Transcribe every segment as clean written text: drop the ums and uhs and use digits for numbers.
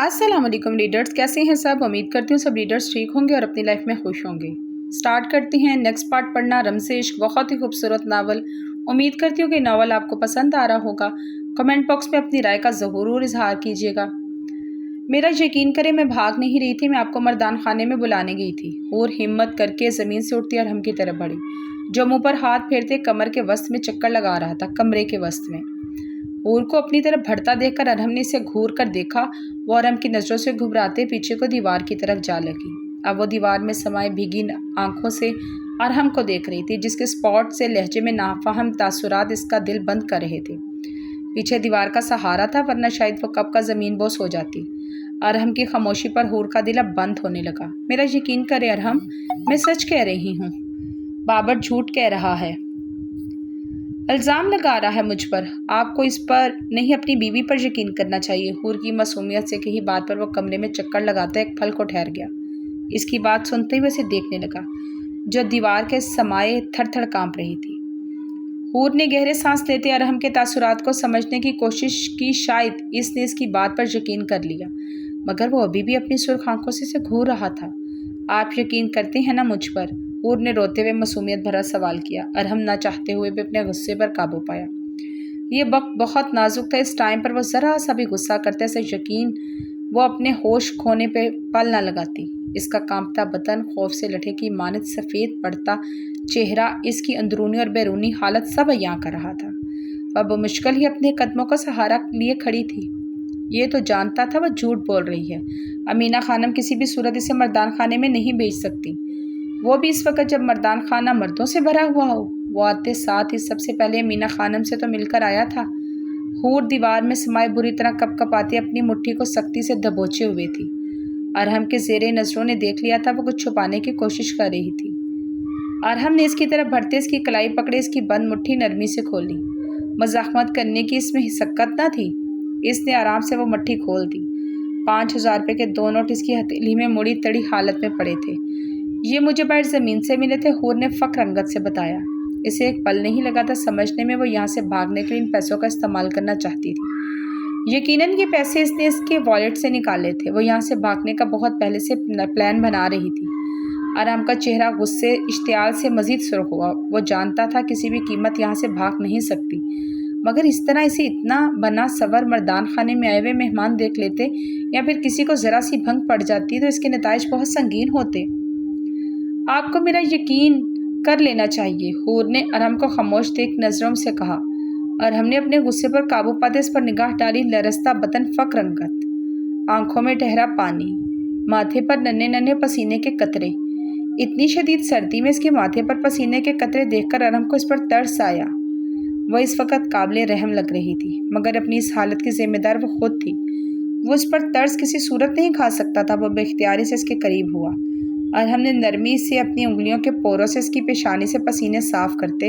अस्सलाम वालेकुम रीडर्स, कैसे हैं सब। उम्मीद करती हूँ सब रीडर्स ठीक होंगे और अपनी लाइफ में खुश होंगे। स्टार्ट करते हैं नेक्स्ट पार्ट पढ़ना, रम्ज़ इश्क। बहुत ही खूबसूरत नावल। उम्मीद करती हूँ कि नावल आपको पसंद आ रहा होगा। कमेंट बॉक्स में अपनी राय का ज़रूर इजहार कीजिएगा। मेरा यकीन करें, मैं भाग नहीं रही थी, मैं आपको मर्दान खाने में बुलाने गई थी। और हिम्मत करके ज़मीन से उठती और हम की तरफ बढ़ी, जो मुँह पर हाथ फेरते कमर के वस्त में चक्कर लगा रहा था, कमरे के वस्त में। हूर को अपनी तरफ बढ़ता देखकर अरहम ने इसे घूर कर देखा। वो अरहम की नज़रों से घबराते पीछे को दीवार की तरफ जा लगी। अब वो दीवार में समाये भीगी आंखों से अरहम को देख रही थी, जिसके स्पॉट से लहजे में नाफहम तासुरात इसका दिल बंद कर रहे थे। पीछे दीवार का सहारा था, वरना शायद वो कब का ज़मीन बोस हो जाती। अरहम की खामोशी पर हूर का दिल अब बंद होने लगा। मेरा यकीन करे अरहम, मैं सच कह रही हूँ, बाबर झूठ कह रहा है, इल्ज़ाम लगा रहा है मुझ पर। आपको इस पर नहीं, अपनी बीवी पर यकीन करना चाहिए। हूर की मासूमियत से कही बात पर वो कमरे में चक्कर लगाता एक पल को ठहर गया। इसकी बात सुनते ही वैसे देखने लगा, जो दीवार के समाये थर थर काँप रही थी। हूर ने गहरे सांस लेते अरहम के तासुरात को समझने की कोशिश की। शायद इसने इसकी बात पर यकीन कर लिया, मगर वो अभी भी अपनी सुर्ख आंखों से घूर रहा था। आप यकीन करते हैं ना मुझ पर? हूर ने रोते हुए मासूमियत भरा सवाल किया। अरहम ना चाहते हुए भी अपने गुस्से पर काबू पाया। ये वक्त बहुत नाजुक था। इस टाइम पर वो ज़रा सा भी गुस्सा करते से यकीन वो अपने होश खोने पे पल ना लगाती। इसका कांपता बदन, खौफ से लठे की मानद सफ़ेद पड़ता चेहरा, इसकी अंदरूनी और बैरूनी हालत सब अयां कर रहा था। अब मुश्किल ही अपने कदमों का सहारा लिए खड़ी थी। ये तो जानता था वह झूठ बोल रही है। अमीना खानम किसी भी सूरत इसे मर्दान खाने में नहीं भेज सकती, वो भी इस वक्त जब मर्दान खाना मर्दों से भरा हुआ हो। वो आते साथ ही सबसे पहले अमीना खानम से तो मिलकर आया था। हूर दीवार में समाये बुरी तरह कपकपाती अपनी मुट्ठी को सख्ती से दबोचे हुए थी। अरहम के ज़ेरे नज़रों ने देख लिया था, वो कुछ छुपाने की कोशिश कर रही थी। अरहम ने इसकी तरफ बढ़ते इसकी कलाई पकड़े, इसकी बंद मुट्ठी नरमी से खोली। मजाकमत करने की इसमें हिसक्कत न थी। इसने आराम से वो मुट्ठी खोल दी। 5,000 रुपये के 2 नोट इसकी हथेली में मुड़ी तड़ी हालत में पड़े थे। ये मुझे बाहर ज़मीन से मिले थे, हूर ने फ़ख्र रंगत से बताया। इसे एक पल नहीं लगा था समझने में वो यहाँ से भागने के लिए इन पैसों का इस्तेमाल करना चाहती थी। यकीनन ये पैसे इसने इसके वॉलेट से निकाले थे। वो यहाँ से भागने का बहुत पहले से प्लान बना रही थी। आराम का चेहरा गुस्से इश्तियाल से मज़ीद सुर्ख हुआ। वो जानता था किसी भी कीमत यहाँ से भाग नहीं सकती, मगर इस तरह इसे इतना बना सवर मर्दान खाने में आए हुए मेहमान देख लेते या फिर किसी को ज़रा सी भंग पड़ जाती तो इसके नताइज बहुत संगीन होते। आपको मेरा यकीन कर लेना चाहिए, हूर ने अरहम को खामोश देख नज़रों से कहा। अरहम ने अपने गुस्से पर काबू पाते इस पर निगाह डाली। लरसता बदन, फ़ख्र रंगत, आंखों में ठहरा पानी, माथे पर नन्हे नन्हे पसीने के कतरे। इतनी शदीद सर्दी में इसके माथे पर पसीने के कतरे देखकर अरहम को इस पर तरस आया। वह इस वक्त काबिले रहम लग रही थी, मगर अपनी इस हालत की जिम्मेदार वो खुद थी। वो इस पर तरस किसी सूरत नहीं खा सकता था। वो बेख्तियारी से इसके करीब हुआ। अरहम ने नरमी से अपनी उंगलियों के पोरों से इसकी पेशानी से पसीने साफ करते।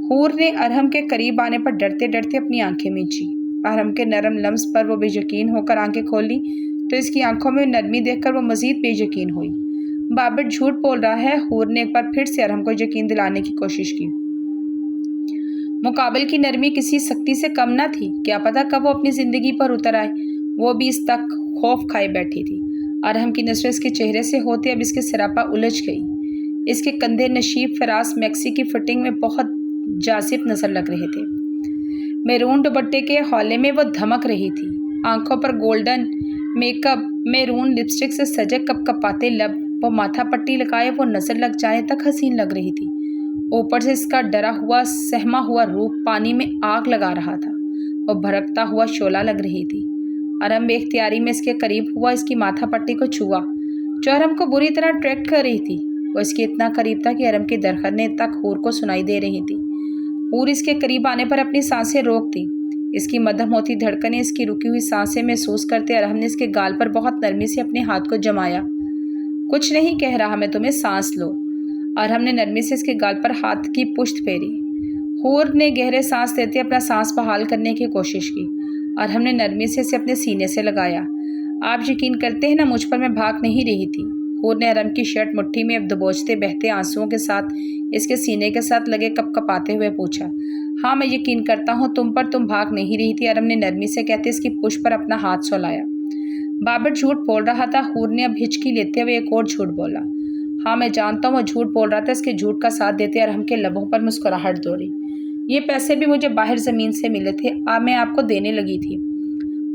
हूर ने अरहम के करीब आने पर डरते डरते अपनी आंखें मींची। अरहम के नरम लम्स पर वो बेयकीन होकर आंखें खोली तो इसकी आंखों में नरमी देखकर वो मज़ीद बेयकीन हुई। बाबर झूठ बोल रहा है, हूर ने एक बार फिर से अरहम को यकीन दिलाने की कोशिश की। मुकाबल की नरमी किसी सख्ती से कम न थी। क्या पता कब वो अपनी ज़िंदगी पर उतर आए। वो भी इस तक खौफ खाए बैठी थी। अरहम की नज़रें इसके चेहरे से होते अब इसके सरापा उलझ गई। इसके कंधे नशीब फरास मैक्सी की फिटिंग में बहुत जाजिब नज़र लग रहे थे। मैरून दुपट्टे के हौले में वो धमक रही थी। आंखों पर गोल्डन मेकअप, मैरून लिपस्टिक से सजे कपकपाते लब, वो माथा पट्टी लगाए वो नज़र लग जाने तक हसीन लग रही थी। ऊपर से इसका डरा हुआ सहमा हुआ रूप पानी में आग लगा रहा था। वो भड़कता हुआ शोला लग रही थी। अरहम बेख्तियारी में इसके करीब हुआ, इसकी माथा पट्टी को छुआ, जो अरहम को बुरी तरह अट्रैक्ट कर रही थी। वो इसके इतना करीब था कि अरहम की दरखने तक हूर को सुनाई दे रही थी। हूर इसके करीब आने पर अपनी सांसें रोक दी। इसकी मध्यम होती धड़कनें इसकी रुकी हुई सांसें महसूस करते अरहम ने इसके गाल पर बहुत नरमी से अपने हाथ को जमाया। कुछ नहीं कह रहा मैं तुम्हें, सांस लो। अरहम ने नरमी से इसके गाल पर हाथ की पुश्त फेरी। हूर ने गहरे सांस लेते अपना सांस बहाल करने की कोशिश की। अरहम ने नरमी से इसे अपने सीने से लगाया। आप यकीन करते हैं ना मुझ पर मैं भाग नहीं रही थी। हूर ने अरहम की शर्ट मुट्ठी में अब दबोचते बहते आंसुओं के साथ इसके सीने के साथ लगे कपकपाते हुए पूछा। हाँ, मैं यकीन करता हूँ तुम पर, तुम भाग नहीं रही थी। अरहम ने नरमी से कहते इसकी पुश्त पर अपना हाथ सुलाया। बाबर झूठ बोल रहा था। हूर ने अब हिचकी लेते हुए एक और झूठ बोला। हाँ, मैं जानता हूँ वो झूठ बोल रहा था। इसके झूठ का साथ देते अरहम के लबों पर मुस्कुराहट दौड़ी। ये पैसे भी मुझे बाहर ज़मीन से मिले थे, मैं आपको देने लगी थी।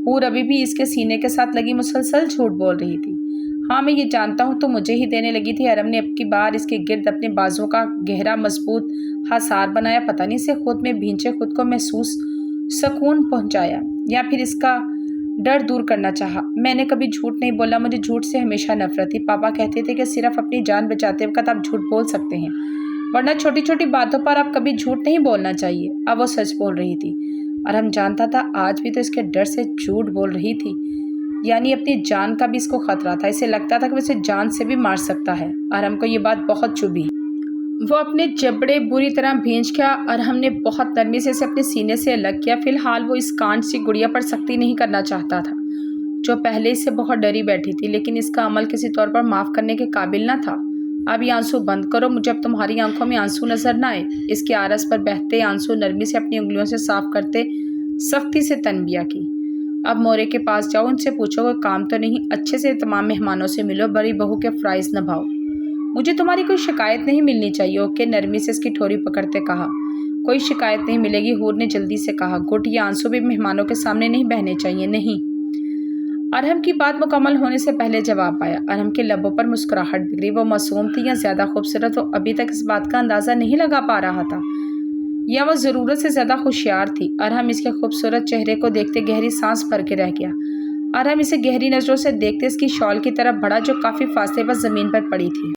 हूर अभी भी इसके सीने के साथ लगी मुसलसल झूठ बोल रही थी। हाँ, मैं ये जानता हूँ, तो मुझे ही देने लगी थी। अरहम ने अब की बार इसके गिर्द अपने बाजुओं का गहरा मजबूत हासार बनाया। पता नहीं इसे खुद में भींचे खुद को महसूस सुकून पहुँचाया या फिर इसका डर दूर करना चाहा। मैंने कभी झूठ नहीं बोला, मुझे झूठ से हमेशा नफरत थी। पापा कहते थे कि सिर्फ अपनी जान बचाते वक्त आप झूठ बोल सकते हैं, वरना छोटी छोटी बातों पर आप कभी झूठ नहीं बोलना चाहिए। अब वो सच बोल रही थी और हम जानता था आज भी तो इसके डर से झूठ बोल रही थी, यानी अपनी जान का भी इसको खतरा था। इसे लगता था कि वो इसे जान से भी मार सकता है और हमको ये बात बहुत चुभी। वो अपने जबड़े बुरी तरह भींच गया और हमने बहुत नरमी से इसे अपने सीने से अलग किया। फिलहाल वो इस कांड सी गुड़िया पर सख्ती नहीं करना चाहता था, जो पहले से बहुत डरी बैठी थी, लेकिन इसका अमल किसी तौर पर माफ़ करने के काबिल न था। अब ये आंसू बंद करो, मुझे अब तुम्हारी आंखों में आंसू नजर न आए। इसके आरस पर बहते आंसू नरमी से अपनी उंगलियों से साफ करते सख्ती से तनबिया की। अब मोरे के पास जाओ, उनसे पूछो कोई काम तो नहीं, अच्छे से तमाम मेहमानों से मिलो, बड़ी बहू के फ़राइज़ निभाओ। मुझे तुम्हारी कोई शिकायत नहीं मिलनी चाहिए। ओके, नरमी से इसकी ठोरी पकड़ते कहा। कोई शिकायत नहीं मिलेगी, हूर ने जल्दी से कहा। गुट, ये आंसू भी मेहमानों के सामने नहीं बहने चाहिए। नहीं। अरहम की बात मुकम्मल होने से पहले जवाब आया। अरहम के लबों पर मुस्कुराहट बिगड़ी। वो मासूम थी या ज़्यादा खूबसूरत, वो अभी तक इस बात का अंदाज़ा नहीं लगा पा रहा था, या वह ज़रूरत से ज़्यादा होशियार थी। अरहम इसके खूबसूरत चेहरे को देखते गहरी सांस भर के रह गया। अरहम इसे गहरी नज़रों से देखते इसकी शॉल की तरफ बढ़ा, जो काफ़ी फासले पर ज़मीन पर पड़ी थी।